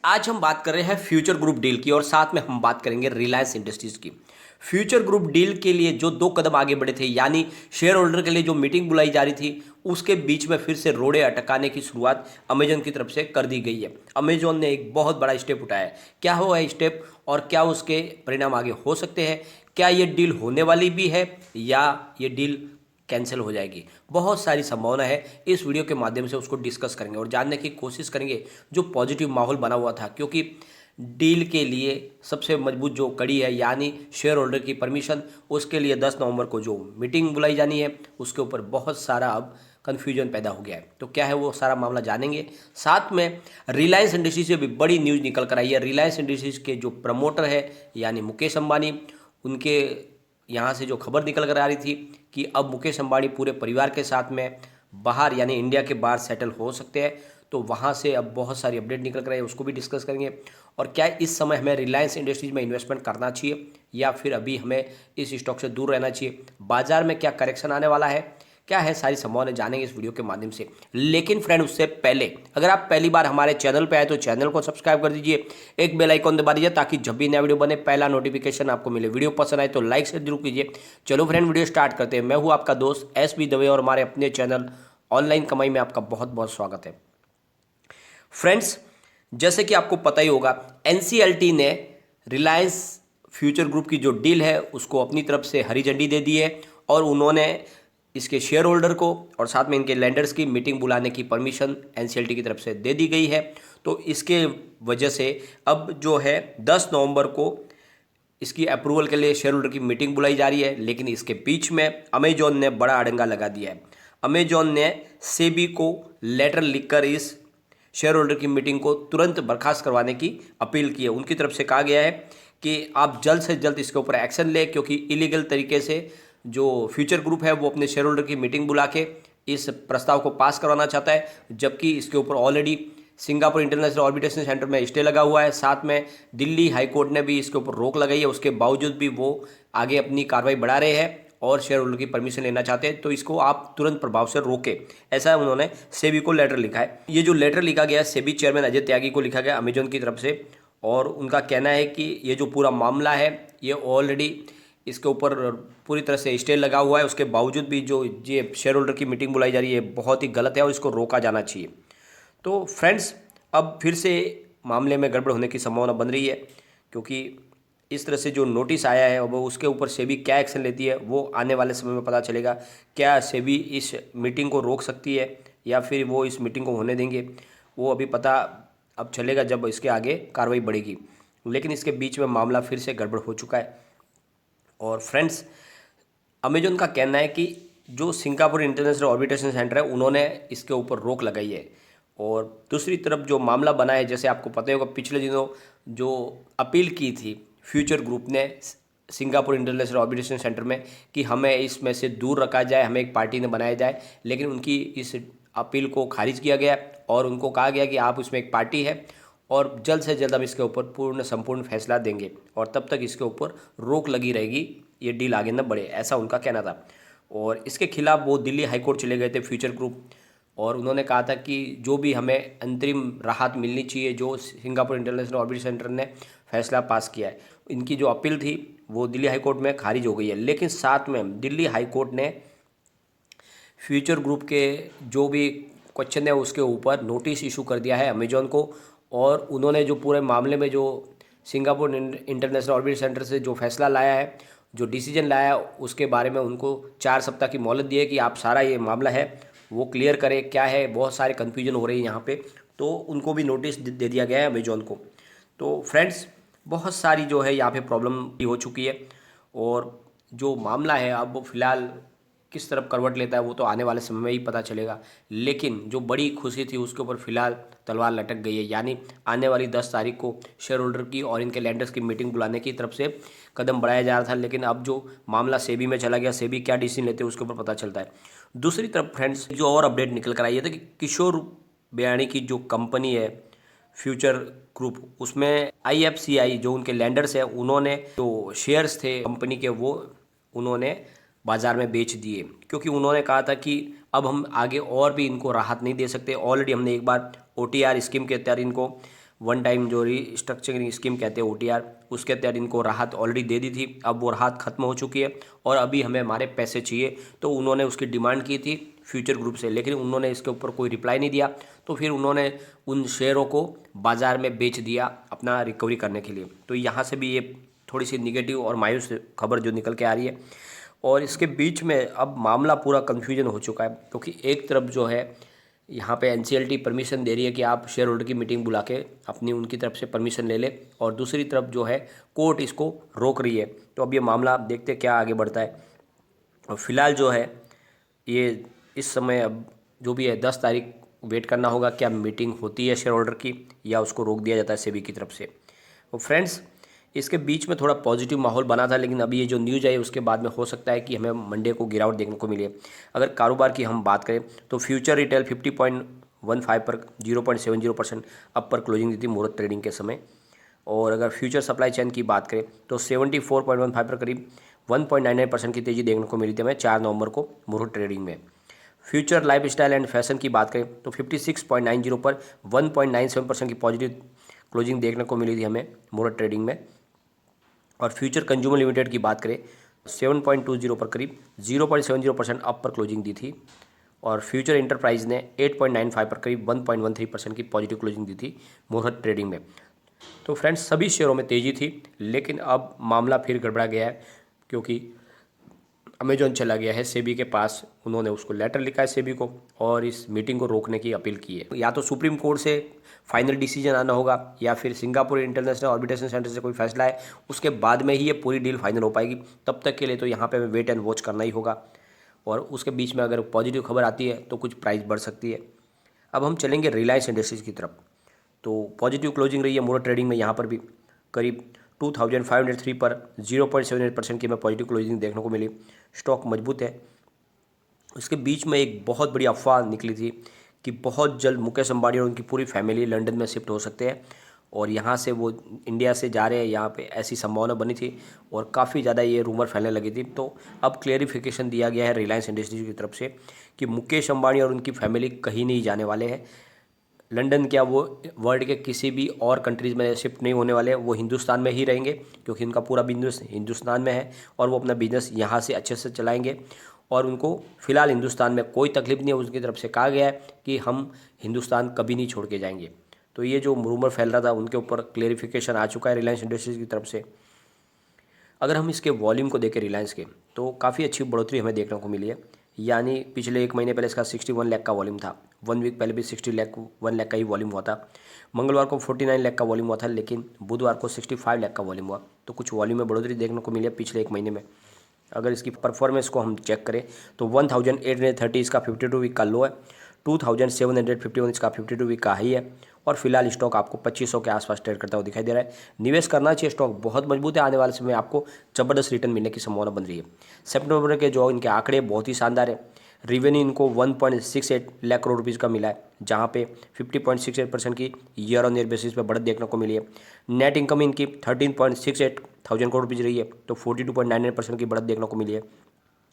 आज हम बात कर रहे हैं फ्यूचर ग्रुप डील की और साथ में हम बात करेंगे रिलायंस इंडस्ट्रीज की। फ्यूचर ग्रुप डील के लिए जो दो कदम आगे बढ़े थे, यानी शेयर होल्डर के लिए जो मीटिंग बुलाई जा रही थी, उसके बीच में फिर से रोड़े अटकाने की शुरुआत अमेजन की तरफ से कर दी गई है। अमेजन ने एक बहुत बड़ा स्टेप उठाया है। क्या हुआ है स्टेप और क्या उसके परिणाम आगे हो सकते हैं? क्या ये डील होने वाली भी है या ये डील कैंसिल हो जाएगी? बहुत सारी संभावना है। इस वीडियो के माध्यम से उसको डिस्कस करेंगे और जानने की कोशिश करेंगे जो पॉजिटिव माहौल बना हुआ था, क्योंकि डील के लिए सबसे मजबूत जो कड़ी है यानी शेयर होल्डर की परमिशन, उसके लिए 10 नवंबर को जो मीटिंग बुलाई जानी है उसके ऊपर बहुत सारा अब कन्फ्यूजन पैदा हो गया है। तो क्या है वो सारा मामला जानेंगे। साथ में रिलायंस इंडस्ट्रीज से भी बड़ी न्यूज़ निकल कर आई है। रिलायंस इंडस्ट्रीज के जो प्रमोटर है यानी मुकेश अंबानी, उनके यहाँ से जो खबर निकल कर आ रही थी कि अब मुकेश अंबानी पूरे परिवार के साथ में बाहर यानी इंडिया के बाहर सेटल हो सकते हैं। तो वहाँ से अब बहुत सारी अपडेट निकल कर आई है, उसको भी डिस्कस करेंगे। और क्या इस समय हमें रिलायंस इंडस्ट्रीज में इन्वेस्टमेंट करना चाहिए या फिर अभी हमें इस स्टॉक से दूर रहना चाहिए? बाजार में क्या करेक्शन आने वाला है? क्या है सारी संभावना जानेंगे इस वीडियो के माध्यम से। लेकिन फ्रेंड, उससे पहले अगर आप पहली बार हमारे चैनल पे आए तो चैनल को सब्सक्राइब कर दीजिए, एक बेल आइकॉन दबा दीजिए ताकि जब भी नया वीडियो बने पहला नोटिफिकेशन आपको मिले। वीडियो पसंद आए तो लाइक शेयर जरूर कीजिए। चलो फ्रेंड, वीडियो स्टार्ट करते हैं। मैं हूँ आपका दोस्त एस बी दवे और हमारे अपने चैनल ऑनलाइन कमाई में आपका बहुत बहुत स्वागत है। फ्रेंड्स, जैसे कि आपको पता ही होगा, एनसीएलटी ने रिलायंस फ्यूचर ग्रुप की जो डील है उसको अपनी तरफ से हरी झंडी दे दी है और उन्होंने इसके शेयर होल्डर को और साथ में इनके लैंडर्स की मीटिंग बुलाने की परमिशन एनसीएलटी की तरफ से दे दी गई है। तो इसके वजह से अब जो है 10 नवंबर को इसकी अप्रूवल के लिए शेयर होल्डर की मीटिंग बुलाई जा रही है। लेकिन इसके बीच में अमेजॉन ने बड़ा अड़ंगा लगा दिया है। अमेजॉन ने सेबी को लेटर लिखकर इस शेयर होल्डर की मीटिंग को तुरंत बर्खास्त करवाने की अपील की है। उनकी तरफ से कहा गया है कि आप जल्द से जल्द इसके ऊपर एक्शन लें, क्योंकि इलीगल तरीके से जो फ्यूचर ग्रुप है वो अपने शेयर होल्डर की मीटिंग बुला के इस प्रस्ताव को पास करवाना चाहता है, जबकि इसके ऊपर ऑलरेडी सिंगापुर इंटरनेशनल ऑर्बिटेशन सेंटर में स्टे लगा हुआ है। साथ में दिल्ली हाई कोर्ट ने भी इसके ऊपर रोक लगाई है। उसके बावजूद भी वो आगे अपनी कार्रवाई बढ़ा रहे हैं और शेयर होल्डर की परमिशन लेना चाहते हैं। तो इसको आप तुरंत प्रभाव से रोके, ऐसा उन्होंने सेबी को लेटर लिखा है। ये जो लेटर लिखा गया है सेबी चेयरमैन अजय त्यागी को लिखा गया अमेजॉन की तरफ से, और उनका कहना है कि ये जो पूरा मामला है ये ऑलरेडी इसके ऊपर पूरी तरह से स्टे लगा हुआ है। उसके बावजूद भी जो ये शेयर होल्डर की मीटिंग बुलाई जा रही है बहुत ही गलत है और इसको रोका जाना चाहिए। तो फ्रेंड्स, अब फिर से मामले में गड़बड़ होने की संभावना बन रही है, क्योंकि इस तरह से जो नोटिस आया है वो उसके ऊपर सेबी क्या एक्शन लेती है वो आने वाले समय में पता चलेगा। क्या सेबी इस मीटिंग को रोक सकती है या फिर वो इस मीटिंग को होने देंगे, वो अभी पता अब चलेगा जब इसके आगे कार्रवाई बढ़ेगी। लेकिन इसके बीच में मामला फिर से गड़बड़ हो चुका है। और फ्रेंड्स, अमेजॉन का कहना है कि जो सिंगापुर इंटरनेशनल ऑर्बिटेशन सेंटर है उन्होंने इसके ऊपर रोक लगाई है। और दूसरी तरफ जो मामला बना है, जैसे आपको पता ही होगा, पिछले दिनों जो अपील की थी फ्यूचर ग्रुप ने सिंगापुर इंटरनेशनल ऑर्बिटेशन सेंटर में कि हमें इसमें से दूर रखा जाए, हमें एक पार्टी ने बनाया जाए, लेकिन उनकी इस अपील को खारिज किया गया और उनको कहा गया कि आप उसमें एक पार्टी है और जल्द से जल्द हम इसके ऊपर संपूर्ण फैसला देंगे और तब तक इसके ऊपर रोक लगी रहेगी, ये डील आगे न बढ़े, ऐसा उनका कहना था। और इसके खिलाफ वो दिल्ली हाईकोर्ट चले गए थे फ्यूचर ग्रुप, और उन्होंने कहा था कि जो भी हमें अंतरिम राहत मिलनी चाहिए जो सिंगापुर इंटरनेशनल ऑर्बिट सेंटर ने फैसला पास किया है, इनकी जो अपील थी वो दिल्ली हाईकोर्ट में खारिज हो गई है। लेकिन साथ में दिल्ली हाईकोर्ट ने फ्यूचर ग्रुप के जो भी क्वेश्चन है उसके ऊपर नोटिस इशू कर दिया है अमेजॉन को, और उन्होंने जो पूरे मामले में जो सिंगापुर इंटरनेशनल ऑर्बिट सेंटर से जो फैसला लाया है, जो डिसीजन लाया है, उसके बारे में उनको 4 सप्ताह की मोहलत दी है कि आप सारा ये मामला है वो क्लियर करें। क्या है, बहुत सारे कन्फ्यूजन हो रही है यहाँ पे, तो उनको भी नोटिस दे दिया गया है अमेजॉन को। तो फ्रेंड्स, बहुत सारी जो है यहाँ पे प्रॉब्लम भी हो चुकी है और जो मामला है अब वो फिलहाल किस तरफ करवट लेता है वो तो आने वाले समय में ही पता चलेगा। लेकिन जो बड़ी खुशी थी उसके ऊपर फिलहाल तलवार लटक गई है, यानी आने वाली 10 तारीख को शेयर होल्डर की और इनके लैंडर्स की मीटिंग बुलाने की तरफ से कदम बढ़ाया जा रहा था। लेकिन अब जो मामला सेबी में चला गया, सेबी क्या डिसीजन लेते हैं उसके ऊपर पता चलता है। दूसरी तरफ फ्रेंड्स, जो और अपडेट निकल कर आई है था कि किशोर बियाणी की जो कंपनी है फ्यूचर ग्रुप, उसमें IFCI जो उनके लैंडर्स हैं उन्होंने जो शेयर्स थे कंपनी के वो उन्होंने बाज़ार में बेच दिए, क्योंकि उन्होंने कहा था कि अब हम आगे और भी इनको राहत नहीं दे सकते। ऑलरेडी हमने एक बार OTR स्कीम के तहत इनको वन टाइम जो रीस्ट्रक्चरिंग स्कीम कहते हैं OTR, उसके तहत इनको राहत ऑलरेडी दे दी थी। अब वो राहत खत्म हो चुकी है और अभी हमें हमारे पैसे चाहिए। तो उन्होंने उसकी डिमांड की थी फ्यूचर ग्रुप से, लेकिन उन्होंने इसके ऊपर कोई रिप्लाई नहीं दिया। तो फिर उन्होंने उन शेयरों को बाज़ार में बेच दिया अपना रिकवरी करने के लिए। तो यहाँ से भी ये थोड़ी सी निगेटिव और मायूस खबर जो निकल के आ रही है। और इसके बीच में अब मामला पूरा कन्फ्यूजन हो चुका है, क्योंकि एक तरफ जो है यहाँ पे NCLT परमिशन दे रही है कि आप शेयर होल्डर की मीटिंग बुला के अपनी उनकी तरफ से परमिशन ले ले, और दूसरी तरफ जो है कोर्ट इसको रोक रही है। तो अब ये मामला देखते क्या आगे बढ़ता है। और फिलहाल जो है ये इस समय अब जो भी है 10 तारीख वेट करना होगा, क्या मीटिंग होती है शेयर होल्डर की या उसको रोक दिया जाता है सेबी की तरफ से। तो फ्रेंड्स, इसके बीच में थोड़ा पॉजिटिव माहौल बना था, लेकिन अभी ये जो न्यूज़ आई उसके बाद में हो सकता है कि हमें मंडे को गिरावट देखने को मिले। अगर कारोबार की हम बात करें तो फ्यूचर रिटेल 50.15 पर 0.70% अप पर क्लोजिंग दी थी मुहूर्त ट्रेडिंग के समय। और अगर फ्यूचर सप्लाई चेन की बात करें तो 74.15 पर करीब 1.99% की तेज़ी देखने को मिली थी हमें 4 नवंबर को मुहूर्त ट्रेडिंग में। Future life style and fashion की बात करें तो 56.90 पर 1.97% की पॉजिटिव क्लोजिंग देखने को मिली थी हमें मुहूर्त ट्रेडिंग में। और फ्यूचर कंज्यूमर लिमिटेड की बात करें 7.20 पर करीब 0.70% अप पर क्लोजिंग दी थी। और फ्यूचर इंटरप्राइज ने 8.95 पर करीब 1.13% की पॉजिटिव क्लोजिंग दी थी मुहूर्त ट्रेडिंग में। तो फ्रेंड्स, सभी शेयरों में तेज़ी थी, लेकिन अब मामला फिर गड़बड़ा गया है, क्योंकि अमेजॉन चला गया है सेबी के पास। उन्होंने उसको लेटर लिखा है सेबी को और इस मीटिंग को रोकने की अपील की है। या तो सुप्रीम कोर्ट से फाइनल डिसीजन आना होगा, या फिर सिंगापुर इंटरनेशनल आर्बिट्रेशन सेंटर से कोई फैसला है, उसके बाद में ही ये पूरी डील फाइनल हो पाएगी। तब तक के लिए तो यहाँ पे हमें वेट एंड वॉच करना ही होगा। और उसके बीच में अगर पॉजिटिव खबर आती है तो कुछ प्राइस बढ़ सकती है। अब हम चलेंगे रिलायंस इंडस्ट्रीज़ की तरफ। तो पॉजिटिव क्लोजिंग रही है मुहूर्त ट्रेडिंग में, यहाँ पर भी करीब 2503 पर 0.78% की हमें पॉजिटिव क्लोजिंग देखने को मिली। स्टॉक मजबूत है। उसके बीच में एक बहुत बड़ी अफवाह निकली थी कि बहुत जल्द मुकेश अंबानी और उनकी पूरी फैमिली लंदन में शिफ्ट हो सकते हैं, और यहाँ से वो इंडिया से जा रहे हैं, यहाँ पे ऐसी संभावना बनी थी और काफ़ी ज़्यादा ये रूमर फैलने लगी थी। तो अब क्लेरिफिकेशन दिया गया है रिलायंस इंडस्ट्रीज की तरफ से कि मुकेश अंबानी और उनकी फैमिली कहीं नहीं जाने वाले हैं लंदन। क्या वो वर्ल्ड के किसी भी और कंट्रीज़ में शिफ्ट नहीं होने वाले, वो हिंदुस्तान में ही रहेंगे, क्योंकि उनका पूरा बिजनेस हिंदुस्तान में है और वो अपना बिजनेस यहाँ से अच्छे से चलाएंगे। और उनको फ़िलहाल हिंदुस्तान में कोई तकलीफ नहीं है। उनकी तरफ से कहा गया है कि हम हिंदुस्तान कभी नहीं छोड़ के जाएंगे। तो ये जो रूमर फैल रहा था उनके ऊपर क्लेरिफिकेशन आ चुका है रिलायंस इंडस्ट्रीज़ की तरफ से। अगर हम इसके वॉल्यूम को देखें रिलायंस के, तो काफ़ी अच्छी बढ़ोतरी हमें देखने को मिली है। यानी पिछले 1 महीने पहले इसका 61 लाख का वॉल्यूम था, 1 वीक पहले भी 1 लाख का ही वॉल्यूम हुआ था। मंगलवार को 49 लाख का वॉल्यूम हुआ था, लेकिन बुधवार को 65 लाख का वॉल्यूम हुआ। तो कुछ वॉल्यूम में बढ़ोतरी देखने को मिली है पिछले 1 महीने में। अगर इसकी परफॉर्मेंस को हम चेक करें तो 1830 इसका 52 वीक का लो है, 2751 इसका 52 वीक का हाई है, और फिलहाल स्टॉक आपको 2500 के आसपास ट्रेड करता हुआ दिखाई दे रहा है। निवेश करना चाहिए, स्टॉक बहुत मजबूत है, आने वाले समय में आपको जबरदस्त रिटर्न मिलने की संभावना बन रही है। सितंबर के जो इनके आंकड़े बहुत ही शानदार है। रेवेन्यू इनको 1.68 लाख करोड़ रुपीज़ का मिला है, जहाँ पे 50.68% की ईयर ऑन ईयर बेसिस पे बढ़त देखने को मिली है। नेट इनकम इनकी 13.68 थाउजेंड करोड़ रुपीज़ रही है, तो 42.99% की बढ़त देखने को मिली है।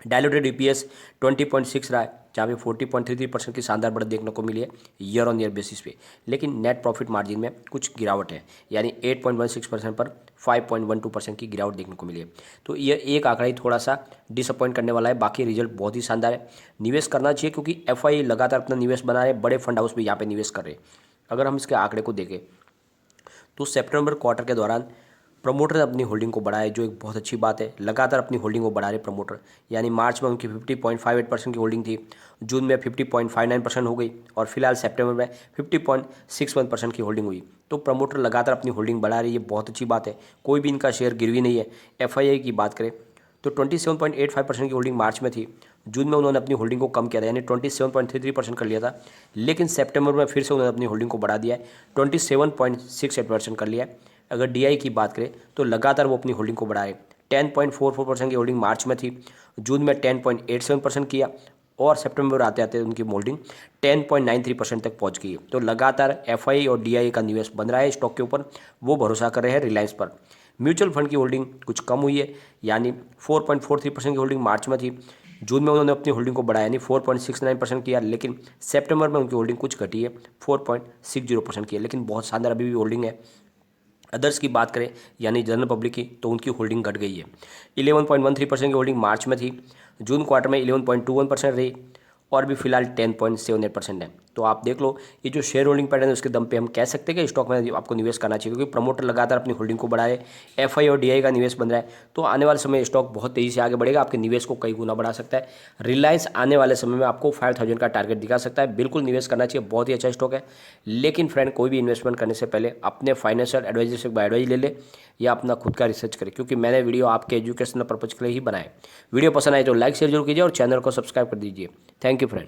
डायलूटेड EPS 20.6 रहा है, जहाँ पे 40.33% की शानदार बढ़त देखने को मिली है ईयर ऑन ईयर बेसिस पे। लेकिन नेट प्रॉफिट मार्जिन में कुछ गिरावट है, यानी 8.16% पर 5.12% की गिरावट देखने को मिली है। तो ये एक आंकड़ा ही थोड़ा सा डिसअपॉइंट करने वाला है, बाकी रिजल्ट बहुत ही शानदार है। निवेश करना चाहिए, क्योंकि FII लगातार अपना निवेश बना रहे, बड़े फंड हाउस भी यहाँ पे निवेश कर रहे हैं। अगर हम इसके आंकड़े को देखें तो सितंबर क्वार्टर के दौरान प्रमोटर ने अपनी होल्डिंग को बढ़ाया, जो एक बहुत अच्छी बात है। लगातार अपनी होल्डिंग को बढ़ा रहे प्रमोटर, यानी मार्च में उनकी 50.58% की होल्डिंग थी, जून में 50.59% हो गई, और फिलहाल सितंबर में 50.61% की होल्डिंग हुई। तो प्रमोटर लगातार अपनी होल्डिंग बढ़ा रही है, ये बहुत अच्छी बात है। कोई भी इनका शेयर गिरवी नहीं है। FII की बात करें तो 27.85% की होल्डिंग मार्च में थी, जून में उन्होंने अपनी होल्डिंग को कम किया था, यानी 27.33% कर लिया था, लेकिन सितंबर में फिर से उन्होंने अपनी होल्डिंग को बढ़ा दिया है, 27.68% कर लिया है। अगर DI की बात करें तो लगातार वो अपनी होल्डिंग को बढ़ाए, 10.44% की होल्डिंग मार्च में थी, जून में 10.87% किया, और सितंबर आते आते उनकी होल्डिंग 10.93% तक पहुंच गई है। तो लगातार FII और DI का निवेश बन रहा है स्टॉक के ऊपर, वो भरोसा कर रहे हैं रिलायंस पर। म्यूचुअल फंड की होल्डिंग कुछ कम हुई है, यानी 4.43% की होल्डिंग मार्च में थी, जून में उन्होंने अपनी होल्डिंग को बढ़ाया, यानी 4.69% किया, लेकिन सितंबर में उनकी होल्डिंग कुछ घटी है, 4.60% की है, लेकिन बहुत शानदार अभी भी होल्डिंग है। अदर्स की बात करें यानी जनरल पब्लिक की, तो उनकी होल्डिंग घट गई है। 11.13% की होल्डिंग मार्च में थी, जून क्वार्टर में 11.21% रही, और भी फिलहाल 10.78% है। तो आप देख लो, ये जो शेयर होल्डिंग पैटर्न है उसके दम पे हम कह सकते हैं कि स्टॉक में आपको निवेश करना चाहिए, क्योंकि प्रमोटर लगातार अपनी होल्डिंग को बढ़ा रहे, एफआई और डीआई का निवेश बन रहा है। तो आने वाले समय स्टॉक बहुत तेज़ी से आगे बढ़ेगा, आपके निवेश को कई गुना बढ़ा सकता है। रिलायंस आने वाले समय में आपको 5000 का टारगेट दिखा सकता है। बिल्कुल निवेश करना चाहिए, बहुत ही अच्छा स्टॉक है। लेकिन फ्रेंड, कोई भी इन्वेस्टमेंट करने से पहले अपने फाइनेंशियल एडवाइजर से एडवाइस ले ले या अपना खुद का रिसर्च करें, क्योंकि मैंने वीडियो आपके एजुकेशनल पर्पज़ के लिए ही बनाए। वीडियो पसंद आए तो लाइक शेयर जरूर कीजिए और चैनल को सब्सक्राइब कर दीजिए। Thank you friend.